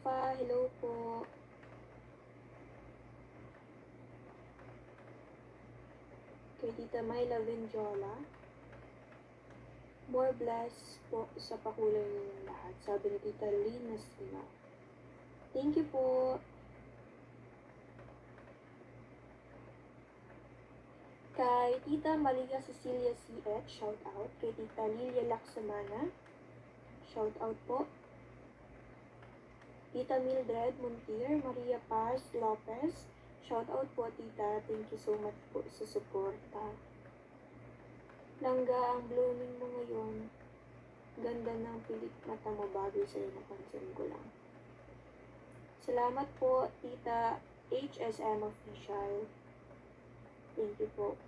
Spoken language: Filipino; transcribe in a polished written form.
Alpha, hello po. Kay Tita Myla Venjola. More bless po sa pakulay ninyong lahat. Sabi ni Tita Lina Sina. Thank you po. Kay Tita Maria Cecilia C.H. Shout out. Kay Tita Lilia Laksamana. Shout out po. Tita Mildred Montier, Maria Paz Lopez. Shout out po, Tita. Thank you so much po sa suporta. Langga, ang blooming mo ngayon. Ganda ng pilik mata mo, bagay sa'yo, napansin ko lang. Salamat po, Tita HSM Official. Thank you po.